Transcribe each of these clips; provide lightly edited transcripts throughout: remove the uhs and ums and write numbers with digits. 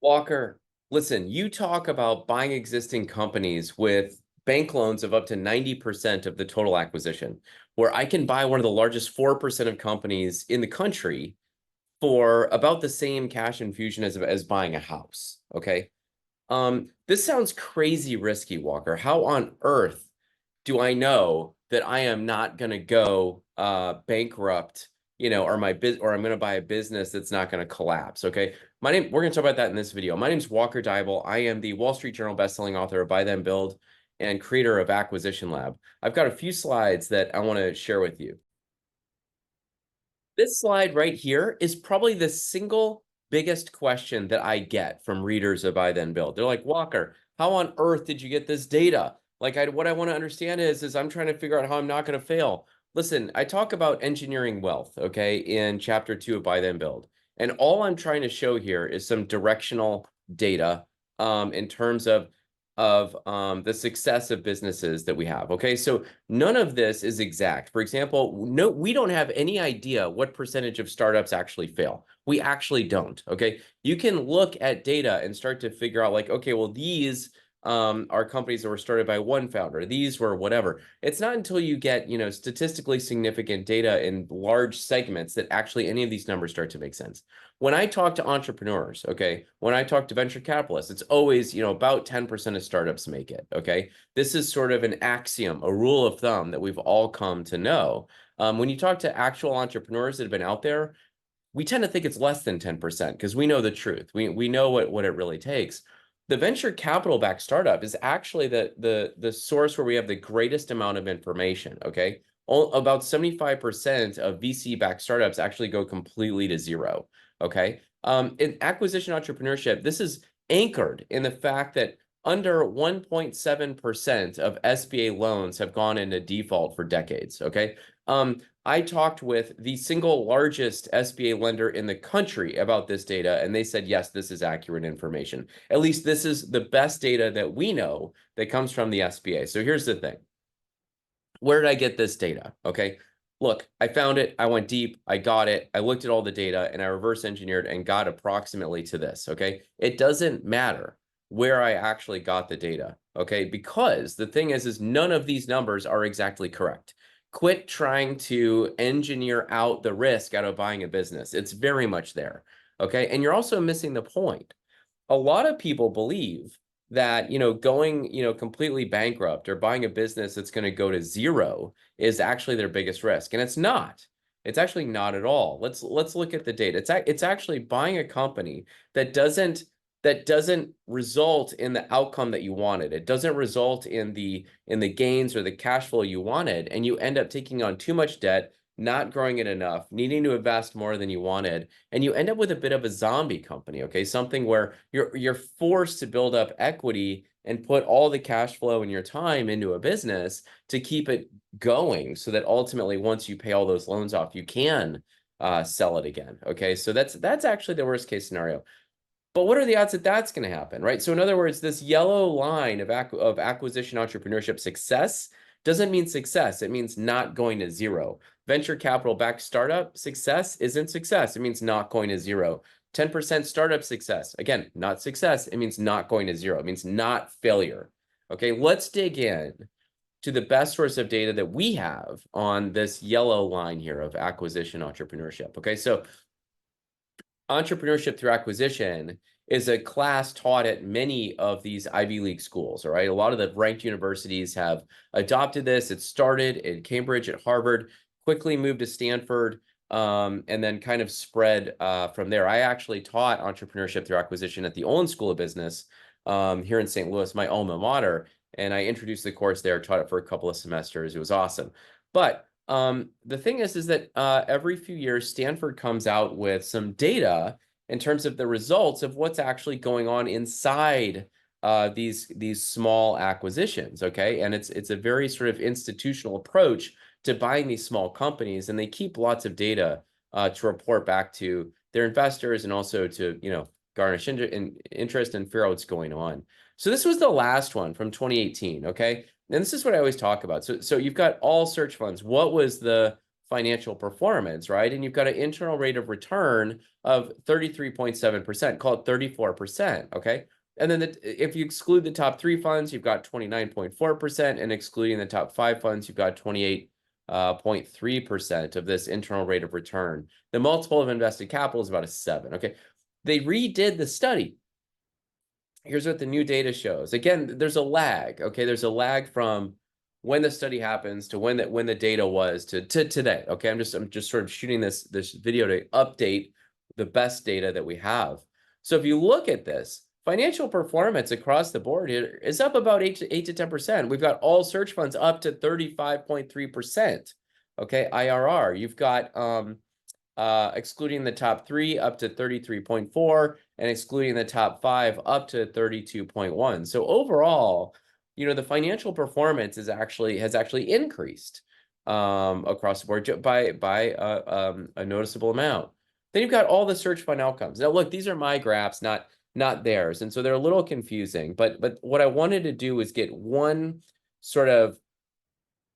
Walker, listen, you talk about buying existing companies with bank loans of up to 90% of the total acquisition, where I can buy one of the largest 4% of companies in the country for about the same cash infusion as buying a house. Okay. This sounds crazy risky, Walker. How on earth do I know that I am not going to go bankrupt, or I'm going to buy a business that's not going to collapse? Okay. We're going to talk about that in this video. My name's Walker Deibel. I am the Wall Street Journal bestselling author of Buy Then Build and creator of Acquisition Lab. I've got a few slides that I want to share with you. This slide right here is probably the single biggest question that I get from readers of Buy Then Build. They're like, Walker, how on earth did you get this data? Like, what I want to understand is I'm trying to figure out how I'm not going to fail. Listen, I talk about engineering wealth, okay, in chapter 2 of Buy Then Build. And all I'm trying to show here is some directional data in terms of the success of businesses that we have. Okay, so none of this is exact. For example, no, we don't have any idea what percentage of startups actually fail. We actually don't. Okay, you can look at data and start to figure out like, okay, well, these are companies that were started by one founder. These were whatever. It's not until you get, statistically significant data in large segments that actually any of these numbers start to make sense. When I talk to entrepreneurs, okay, when I talk to venture capitalists, it's always, about 10% of startups make it, okay? This is sort of an axiom, a rule of thumb that we've all come to know. When you talk to actual entrepreneurs that have been out there, we tend to think it's less than 10% because we know the truth. We know what it really takes. The venture capital backed startup is actually the source where we have the greatest amount of information, okay? About 75% of VC backed startups actually go completely to zero, okay? In acquisition entrepreneurship, this is anchored in the fact that under 1.7% of SBA loans have gone into default for decades, okay? I talked with the single largest SBA lender in the country about this data, and they said, yes, this is accurate information. At least this is the best data that we know that comes from the SBA. So here's the thing. Where did I get this data? Okay. Look, I found it. I went deep. I got it. I looked at all the data and I reverse engineered and got approximately to this. Okay. It doesn't matter where I actually got the data. Okay. Because the thing is none of these numbers are exactly correct. Quit trying to engineer out the risk out of buying a business. It's very much there. Okay. And you're also missing the point. A lot of people believe that, going, completely bankrupt or buying a business that's going to go to zero is actually their biggest risk. And it's not. It's actually not at all. Let's look at the data. It's actually buying a company that doesn't result in the outcome that you wanted. It doesn't result in the gains or the cash flow you wanted, and you end up taking on too much debt, not growing it enough, needing to invest more than you wanted, and you end up with a bit of a zombie company, okay? Something where you're forced to build up equity and put all the cash flow and your time into a business to keep it going so that ultimately once you pay all those loans off, you can sell it again, okay? So that's actually the worst case scenario. But what are the odds that that's going to happen, right? So in other words, this yellow line of acquisition entrepreneurship success doesn't mean success. It means not going to zero. Venture capital backed startup success isn't success. It means not going to zero. 10% startup success, again, not success. It means not going to zero. It means not failure. Okay, let's dig in to the best source of data that we have on this yellow line here of acquisition entrepreneurship. Okay, so entrepreneurship through acquisition is a class taught at many of these Ivy League schools, all right? A lot of the ranked universities have adopted this. It started in Cambridge at Harvard, quickly moved to Stanford, and then kind of spread from there. I actually taught entrepreneurship through acquisition at the Olin School of Business here in St. Louis, my alma mater, and I introduced the course there, taught it for a couple of semesters. It was awesome. But the thing is that every few years, Stanford comes out with some data in terms of the results of what's actually going on inside these small acquisitions, okay? And it's a very sort of institutional approach to buying these small companies, and they keep lots of data to report back to their investors and also to, garnish interest and figure out what's going on. So this was the last one from 2018, okay? And this is what I always talk about. So you've got all search funds. What was the financial performance, right? And you've got an internal rate of return of 33.7%, call it 34%, okay? And then if you exclude the top 3 funds, you've got 29.4%, and excluding the top 5 funds, you've got 28.3% of this internal rate of return. The multiple of invested capital is about a 7, okay? They redid the study. Here's what the new data shows. Again, there's a lag, okay? There's a lag from when the study happens to when the data was to today, okay? I'm just sort of shooting this video to update the best data that we have. So if you look at this, financial performance across the board here is up about 8 to 10%. We've got all search funds up to 35.3%, okay, IRR. You've got excluding the top 3 up to 33.4, and excluding the top 5 up to 32.1. So overall, the financial performance has actually increased across the board by a noticeable amount. Then you've got all the search fund outcomes. Now, look, these are my graphs, not theirs, and so they're a little confusing. But what I wanted to do is get one sort of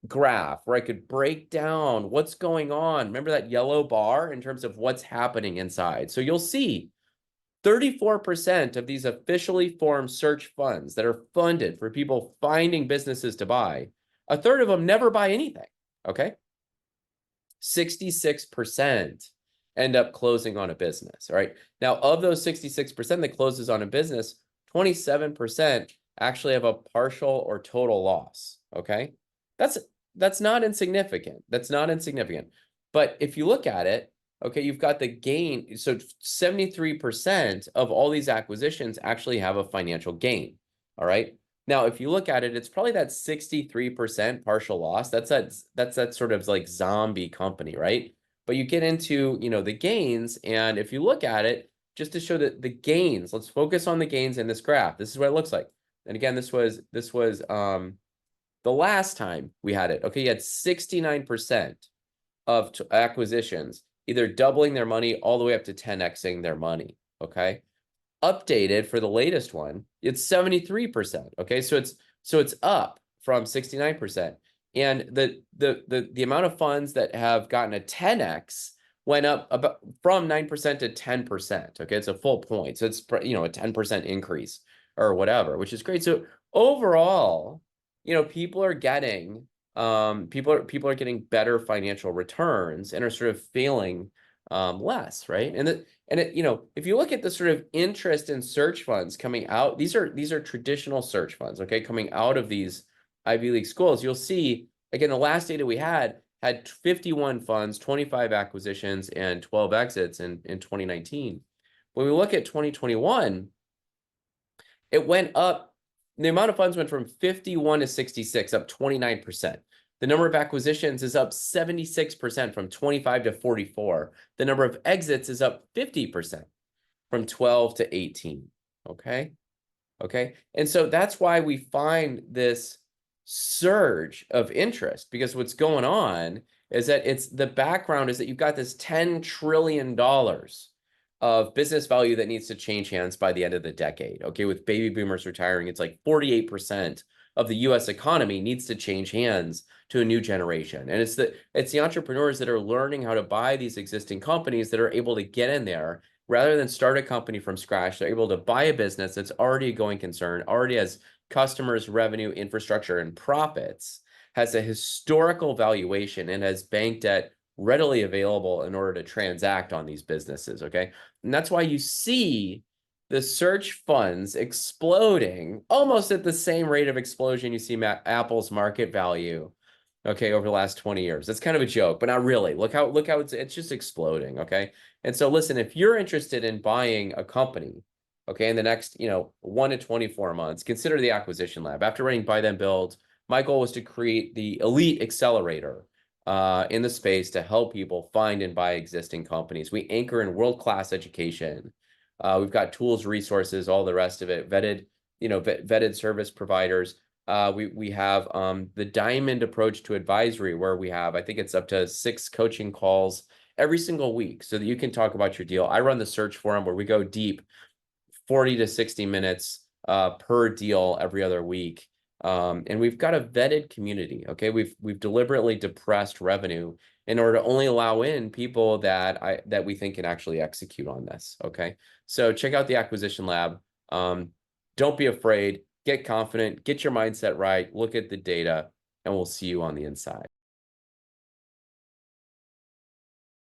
graph where I could break down what's going on. Remember that yellow bar in terms of what's happening inside. So you'll see 34% of these officially formed search funds that are funded for people finding businesses to buy, a third of them never buy anything, okay? 66% end up closing on a business, all right? Now, of those 66% that closes on a business, 27% actually have a partial or total loss, okay? That's not insignificant. That's not insignificant. But if you look at it, okay, you've got the gain. So 73% of all these acquisitions actually have a financial gain. All right. Now, if you look at it, it's probably that 63% partial loss. That's that sort of like zombie company, right? But you get into, the gains, and if you look at it, just to show that the gains, let's focus on the gains in this graph. This is what it looks like. And again, this was the last time we had it. Okay, you had 69% of acquisitions either doubling their money all the way up to 10xing their money, okay? Updated for the latest one, it's 73%, okay? So it's up from 69%. And the amount of funds that have gotten a 10x went up about from 9% to 10%, okay? It's a full point. So it's, a 10% increase or whatever, which is great. So overall, people are getting people are getting better financial returns and are sort of failing less, right? And if you look at the sort of interest in search funds coming out, these are traditional search funds, okay, coming out of these Ivy League schools, you'll see again the last data we had 51 funds, 25 acquisitions, and 12 exits in 2019. When we look at 2021, it went up. The amount of funds went from 51 to 66, up 29%. The number of acquisitions is up 76% from 25 to 44. The number of exits is up 50% from 12 to 18. Okay? Okay? And so that's why we find this surge of interest, because what's going on is that the background is that you've got this $10 trillion of business value that needs to change hands by the end of the decade. Okay, with baby boomers retiring, it's like 48% of the US economy needs to change hands to a new generation. And it's the entrepreneurs that are learning how to buy these existing companies that are able to get in there rather than start a company from scratch. They're able to buy a business that's already a going concern, already has customers, revenue, infrastructure, and profits, has a historical valuation, and has bank debt readily available in order to transact on these businesses, okay? And that's why you see the search funds exploding almost at the same rate of explosion you see Apple's market value, okay, over the last 20 years. That's kind of a joke, but not really. Look how it's just exploding, okay? And so listen, if you're interested in buying a company, okay, in the next, 1 to 24 months, consider the Acquisition Lab. After running Buy Then Build, my goal was to create the elite accelerator in the space to help people find and buy existing companies. We anchor in world-class education. We've got tools, resources, all the rest of it, vetted service providers. We have the diamond approach to advisory, where we have, I think it's up to 6 coaching calls every single week so that you can talk about your deal. I run the search forum where we go deep 40 to 60 minutes per deal every other week. And we've got a vetted community. Okay, we've deliberately depressed revenue in order to only allow in people that we think can actually execute on this. Okay, so check out the Acquisition Lab. Don't be afraid. Get confident. Get your mindset right. Look at the data, and we'll see you on the inside.